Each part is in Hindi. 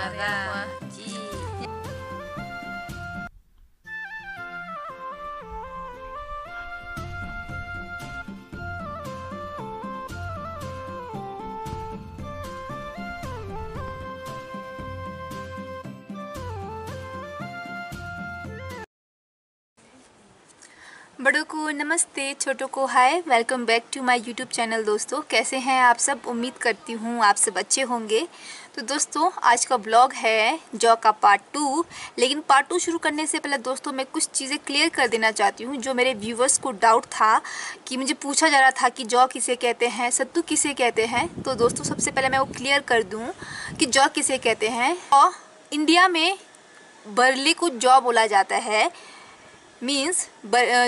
Agar. Ji. बड़ों को नमस्ते, छोटों को hi. Welcome back to my YouTube channel. दोस्तों कैसे हैं आप सब? उम्मीद करती हूँ आप सब अच्छे होंगे। तो दोस्तों आज का ब्लॉग है जौ का पार्ट 2। लेकिन पार्ट 2 शुरू करने से पहले दोस्तों मैं कुछ चीज़ें क्लियर कर देना चाहती हूँ। जो मेरे व्यूवर्स को डाउट था कि मुझे पूछा जा रहा था कि जौ किसे कहते हैं, सत्तू किसे कहते हैं। तो दोस्तों सबसे पहले मैं वो क्लियर कर दूँ कि जौ किसे कहते हैं। और इंडिया में बरले को जौ बोला जाता है। Means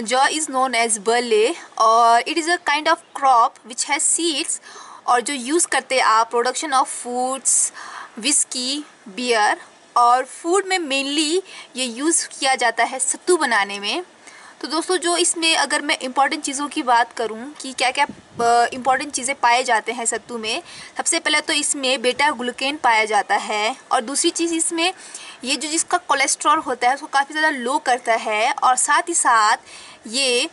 jaw is known as barley और it is a kind of crop which has seeds और जो यूज़ करते हैं आप production of foods, whisky, beer और फूड में मेनली ये यूज़ किया जाता है सत्तू बनाने में। तो दोस्तों जो इसमें अगर मैं इम्पॉर्टेंट चीज़ों की बात करूं कि क्या क्या इम्पॉर्टेंट चीज़ें पाए जाते हैं सत्तू में, सबसे पहले तो इसमें बेटा ग्लूकेन पाया जाता है। और दूसरी चीज़ इसमें ये जो जिसका कोलेस्ट्रॉल होता है उसको काफ़ी ज़्यादा लो करता है और साथ ही साथ ये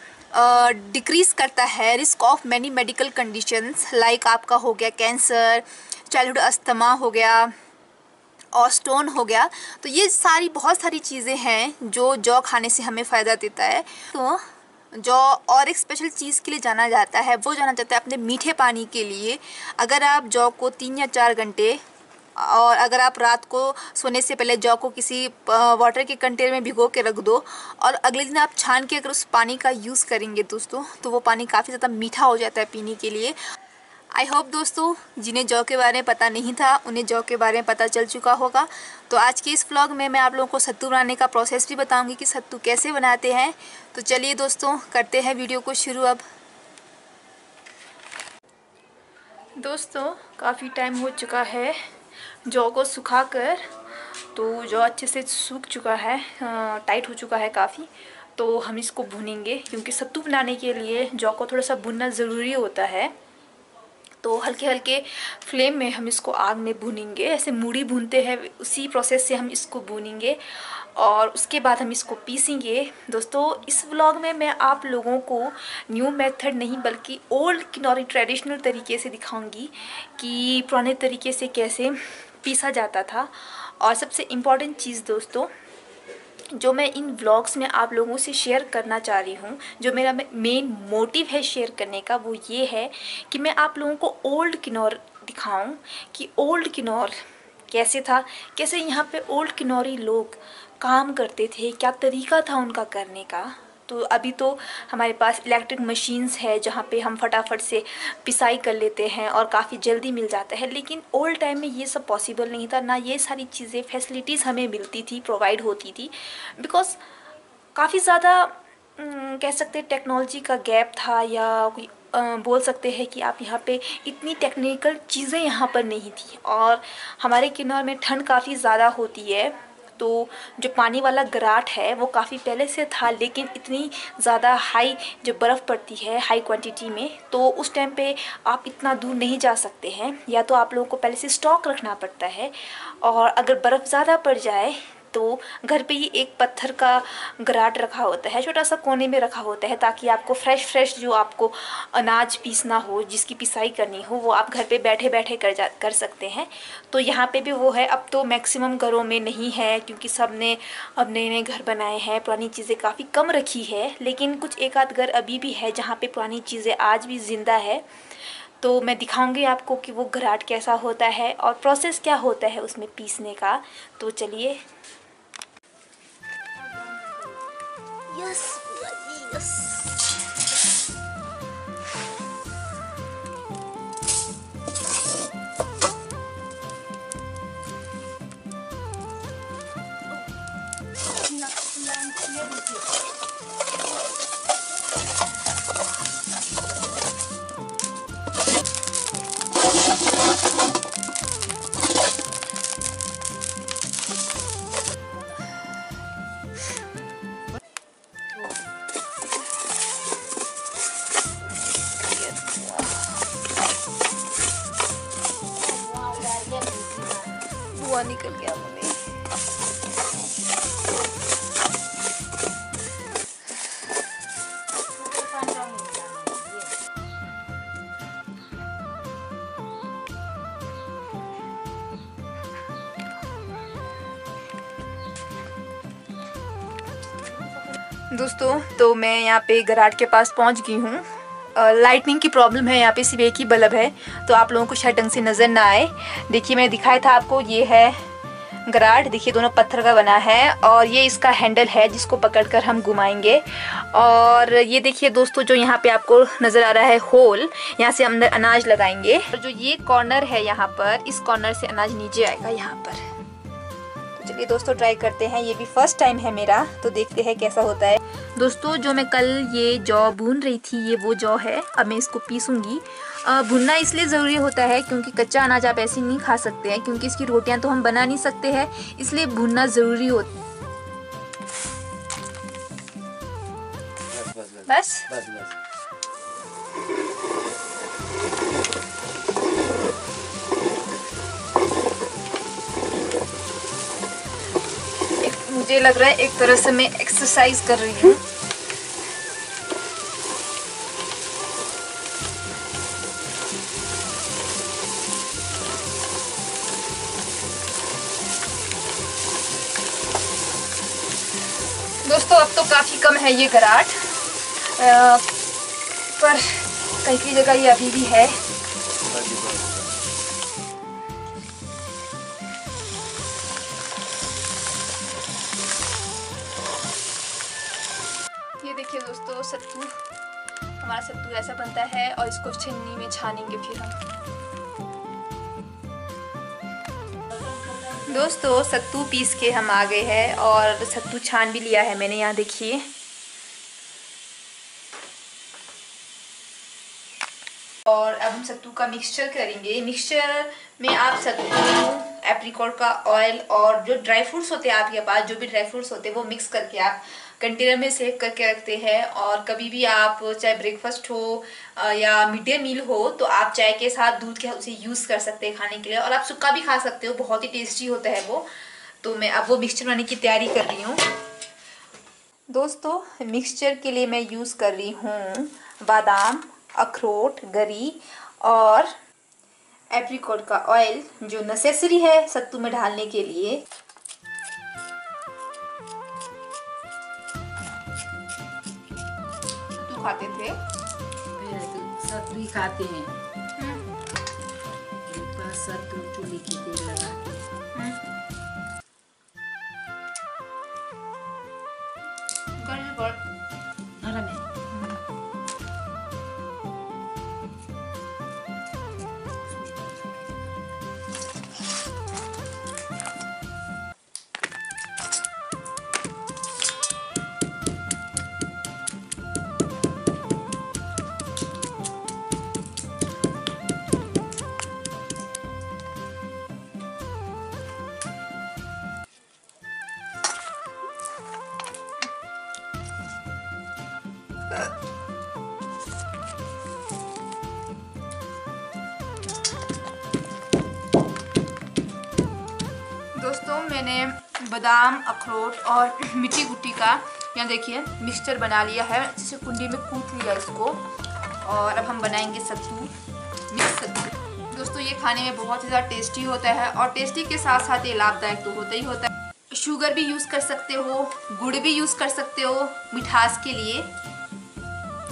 डिक्रीज़ करता है risk of many medical conditions like आपका हो गया कैंसर, चाइल्डहुड अस्थमा हो गया और स्टोन हो गया। तो ये सारी बहुत सारी चीज़ें हैं जो जौ खाने से हमें फ़ायदा देता है। तो जौ और एक स्पेशल चीज़ के लिए जाना जाता है, वो जाना जाता है अपने मीठे पानी के लिए। अगर आप जौ को 3 या 4 घंटे और अगर आप रात को सोने से पहले जौ को किसी वाटर के कंटेनर में भिगो के रख दो और अगले दिन आप छान के अगर उस पानी का यूज़ करेंगे दोस्तों तो वो पानी काफ़ी ज़्यादा मीठा हो जाता है पीने के लिए। आई होप दोस्तों जिन्हें जौ के बारे में पता नहीं था उन्हें जौ के बारे में पता चल चुका होगा। तो आज के इस व्लॉग में मैं आप लोगों को सत्तू बनाने का प्रोसेस भी बताऊंगी कि सत्तू कैसे बनाते हैं। तो चलिए दोस्तों करते हैं वीडियो को शुरू। अब दोस्तों काफ़ी टाइम हो चुका है जौ को सुखाकर, तो जौ अच्छे से सूख चुका है, टाइट हो चुका है काफ़ी। तो हम इसको भूनेंगे क्योंकि सत्तू बनाने के लिए जौ को थोड़ा सा भुनना ज़रूरी होता है। तो हल्के हल्के फ्लेम में हम इसको आग में भूनेंगे, ऐसे मूढ़ी भूनते हैं उसी प्रोसेस से हम इसको भूनेंगे और उसके बाद हम इसको पीसेंगे। दोस्तों इस व्लॉग में मैं आप लोगों को न्यू मेथड नहीं बल्कि ओल्ड किनौरी ट्रेडिशनल तरीके से दिखाऊंगी कि पुराने तरीके से कैसे पीसा जाता था। और सबसे इम्पॉर्टेंट चीज़ दोस्तों जो मैं इन व्लॉग्स में आप लोगों से शेयर करना चाह रही हूँ, जो मेरा मेन मोटिव है शेयर करने का, वो ये है कि मैं आप लोगों को ओल्ड किन्नौर दिखाऊं कि ओल्ड किन्नौर कैसे था, कैसे यहाँ पे ओल्ड किन्नौरी लोग काम करते थे, क्या तरीका था उनका करने का। तो अभी तो हमारे पास इलेक्ट्रिक मशीन्स है जहाँ पे हम फटाफट से पिसाई कर लेते हैं और काफ़ी जल्दी मिल जाता है। लेकिन ओल्ड टाइम में ये सब पॉसिबल नहीं था, ना ये सारी चीज़ें फैसिलिटीज़ हमें मिलती थी, प्रोवाइड होती थी। बिकॉज़ काफ़ी ज़्यादा कह सकते हैं टेक्नोलॉजी का गैप था, या कोई बोल सकते हैं कि आप यहाँ पे इतनी टेक्निकल चीज़ें यहाँ पर नहीं थी। और हमारे किन्नौर में ठंड काफ़ी ज़्यादा होती है, तो जो पानी वाला गराट है वो काफ़ी पहले से था, लेकिन इतनी ज़्यादा हाई जो बर्फ़ पड़ती है हाई क्वांटिटी में, तो उस टाइम पे आप इतना दूर नहीं जा सकते हैं, या तो आप लोगों को पहले से स्टॉक रखना पड़ता है। और अगर बर्फ़ ज़्यादा पड़ जाए तो घर पे ही एक पत्थर का गराट रखा होता है, छोटा सा कोने में रखा होता है, ताकि आपको फ्रेश जो आपको अनाज पीसना हो, जिसकी पिसाई करनी हो, वो आप घर पे बैठे बैठे कर सकते हैं। तो यहाँ पे भी वो है। अब तो मैक्सिमम घरों में नहीं है क्योंकि सब ने अब नए नए घर बनाए हैं, पुरानी चीज़ें काफ़ी कम रखी है। लेकिन कुछ एक आध घर अभी भी है जहाँ पे पुरानी चीज़ें आज भी ज़िंदा है। तो मैं दिखाऊंगी आपको कि वो घराट कैसा होता है और प्रोसेस क्या होता है उसमें पीसने का। तो चलिए। Yes, yes. धुआं निकल गया। दोस्तों तो मैं यहाँ पे गराट के पास पहुँच गई हूँ। लाइटनिंग की प्रॉब्लम है यहाँ पे, सिर्फ एक ही बल्ब है तो आप लोगों को शायद ढंग से नज़र ना आए। देखिए मैंने दिखाया था आपको, ये है गराट। देखिए दोनों पत्थर का बना है और ये इसका हैंडल है जिसको पकड़कर हम घुमाएंगे। और ये देखिए दोस्तों, जो यहाँ पे आपको नज़र आ रहा है होल, यहाँ से अंदर अनाज लगाएंगे। और जो ये कॉर्नर है यहाँ पर, इस कॉर्नर से अनाज नीचे आएगा यहाँ पर। तो चलिए दोस्तों ट्राई करते हैं, ये भी फर्स्ट टाइम है मेरा, तो देखते हैं कैसा होता है। दोस्तों जो मैं कल ये जौ भून रही थी, ये वो जौ है। अब मैं इसको पीसूंगी। भुनना इसलिए ज़रूरी होता है क्योंकि कच्चा अनाज आप ऐसे नहीं खा सकते हैं, क्योंकि इसकी रोटियां तो हम बना नहीं सकते हैं, इसलिए भुनना ज़रूरी होता है। बस मुझे लग रहा है एक तरह से मैं एक्सरसाइज कर रही हूँ। दोस्तों अब तो काफ़ी कम है ये गराट, पर कई कई जगह ये अभी भी है। ये देखिए दोस्तों सत्तू, हमारा सत्तू ऐसा बनता है और इसको छन्नी में छानेंगे फिर हम। दोस्तों सत्तू पीस के हम आ गए हैं और सत्तू छान भी लिया है मैंने, यहाँ देखिए। और अब हम सत्तू का मिक्सचर करेंगे। मिक्सचर में आप सत्तू, एप्रिकॉट का ऑयल और जो ड्राई फ्रूट्स होते हैं आपके पास, जो भी ड्राई फ्रूट्स होते हैं वो मिक्स करके आप कंटेनर में सेव करके रखते हैं। और कभी भी आप चाहे ब्रेकफास्ट हो या मिड डे मील हो तो आप चाय के साथ दूध के उसे यूज़ कर सकते हैं खाने के लिए। और आप सूखा भी खा सकते हो, बहुत ही टेस्टी होता है वो। तो मैं अब वो मिक्सचर बनाने की तैयारी कर रही हूँ। दोस्तों मिक्सचर के लिए मैं यूज़ कर रही हूँ बादाम, अखरोट, गरी और एप्रिकॉट का ऑयल, जो नेसेसरी है सत्तू में डालने के लिए। सत्तू खाते थे, सत्तू ही खाते हैं। सत्तू चूल्हे की तेल लगा के नरम है। दोस्तों मैंने बादाम, अखरोट और मिट्टी गुट्टी का यहाँ देखिए मिक्सचर बना लिया है। अच्छे से कुंडी में कूट लिया इसको और अब हम बनाएंगे सत्तू, मिक्स सत्तू। दोस्तों ये खाने में बहुत ही ज़्यादा टेस्टी होता है और टेस्टी के साथ साथ ये लाभदायक तो होता ही होता है। शुगर भी यूज़ कर सकते हो, गुड़ भी यूज़ कर सकते हो मिठास के लिए।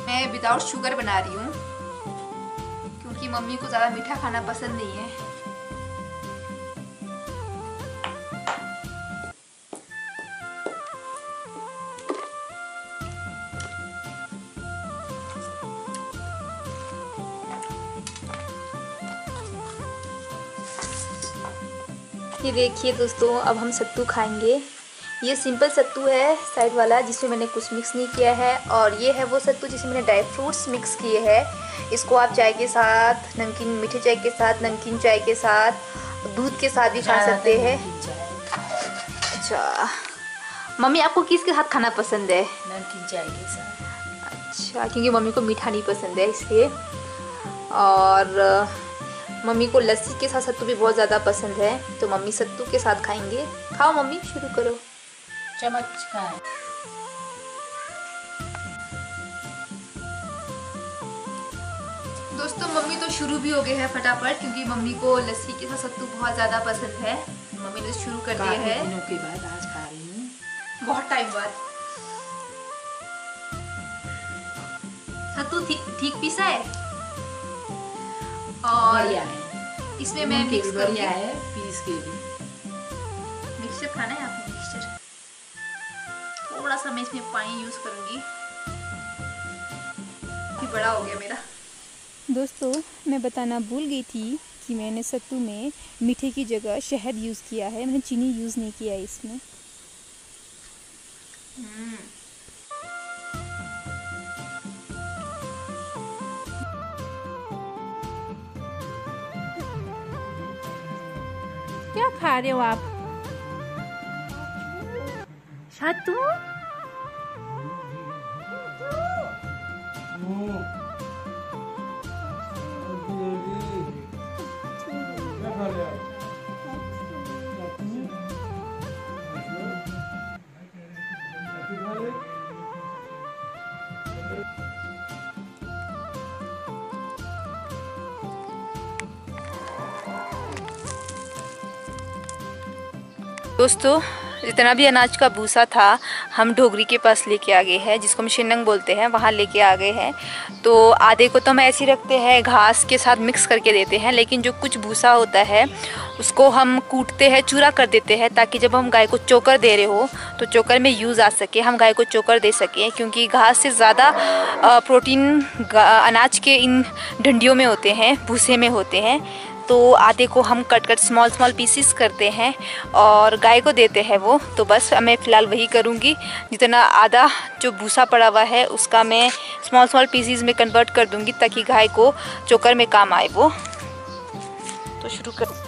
मैं विदाउट शुगर बना रही हूँ क्योंकि मम्मी को ज़्यादा मीठा खाना पसंद नहीं है। ये देखिए दोस्तों अब हम सत्तू खाएंगे। ये सिंपल सत्तू है साइड वाला, जिसमें मैंने कुछ मिक्स नहीं किया है। और ये है वो सत्तू जिसमें मैंने ड्राई फ्रूट्स मिक्स किए हैं। इसको आप चाय के साथ, नमकीन मीठे चाय के साथ, नमकीन चाय के साथ, दूध के साथ भी खा सकते हैं। अच्छा मम्मी आपको किसके साथ खाना पसंद है? नमकीन चाय के साथ। अच्छा क्योंकि मम्मी को मीठा नहीं पसंद है इसलिए। और मम्मी को लस्सी के साथ सत्तू भी बहुत ज़्यादा पसंद है, तो मम्मी सत्तू के साथ खाएंगे। खाओ मम्मी, शुरू करो। चम्मच खाएं। दोस्तों मम्मी तो शुरू भी हो गए हैं फटाफट, क्योंकि मम्मी को लस्सी के साथ सत्तू बहुत ज़्यादा पसंद है। मम्मी ने शुरू कर दिया है। दिनों के बाद आज खा रही हूँ, बहुत टाइम बाद। सत्तू ठीक पीसा है और बढ़िया है। इसमें मैं मिक्स बढ़िया है, पीस के भी मिक्सचर खाना है आपको। मिक्सचर थोड़ा सा मैं इसमें पानी यूज करूंगी, कि बड़ा हो गया मेरा। दोस्तों मैं बताना भूल गई थी कि मैंने सत्तू में मीठे की जगह शहद यूज़ किया है, मैंने चीनी यूज़ नहीं किया है इसमें। क्या खा रहे हो आप? सत्तू? दोस्तों जितना भी अनाज का भूसा था हम ढोगरी के पास लेके आ गए हैं, जिसको हम शिनंग बोलते हैं, वहाँ लेके आ गए हैं। तो आधे को तो हम ऐसे ही रखते हैं, घास के साथ मिक्स करके देते हैं, लेकिन जो कुछ भूसा होता है उसको हम कूटते हैं, चूरा कर देते हैं, ताकि जब हम गाय को चोकर दे रहे हो तो चोकर में यूज़ आ सके, हम गाय को चोकर दे सकें। क्योंकि घास से ज़्यादा प्रोटीन अनाज के इन डंडियों में होते हैं, भूसे में होते हैं। तो आधे को हम कट स्मॉल पीसेस करते हैं और गाय को देते हैं वो। तो बस मैं फ़िलहाल वही करूँगी, जितना आधा जो भूसा पड़ा हुआ है उसका मैं स्मॉल पीसेस में कन्वर्ट कर दूँगी, ताकि गाय को चोकर में काम आए वो। तो शुरू कर।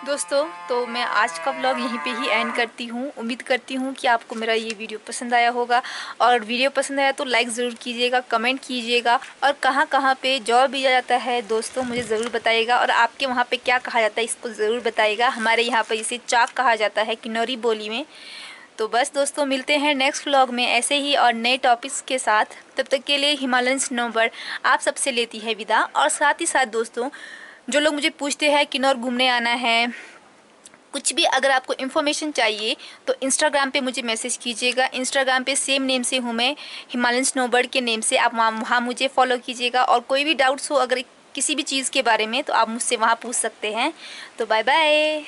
दोस्तों तो मैं आज का व्लॉग यहीं पे ही एंड करती हूँ। उम्मीद करती हूँ कि आपको मेरा ये वीडियो पसंद आया होगा, और वीडियो पसंद आया तो लाइक ज़रूर कीजिएगा, कमेंट कीजिएगा, और कहाँ कहाँ पे जौ बीजा जाता है दोस्तों मुझे ज़रूर बताइएगा, और आपके वहाँ पे क्या कहा जाता है इसको ज़रूर बताइएगा। हमारे यहाँ पर इसे चाक कहा जाता है किन्नौरी बोली में। तो बस दोस्तों मिलते हैं नेक्स्ट व्लॉग में ऐसे ही और नए टॉपिक्स के साथ। तब तक के लिए हिमालयन स्नोबर्ड आप सबसे लेती है विदा। और साथ ही साथ दोस्तों जो लोग मुझे पूछते हैं किन्नौर घूमने आना है, कुछ भी अगर आपको इन्फॉर्मेशन चाहिए तो इंस्टाग्राम पे मुझे मैसेज कीजिएगा। इंस्टाग्राम पे सेम नेम से हूँ मैं, हिमालयन स्नोबर्ड के नेम से। आप वहाँ मुझे फॉलो कीजिएगा, और कोई भी डाउट्स हो अगर किसी भी चीज़ के बारे में तो आप मुझसे वहाँ पूछ सकते हैं। तो बाय बाय।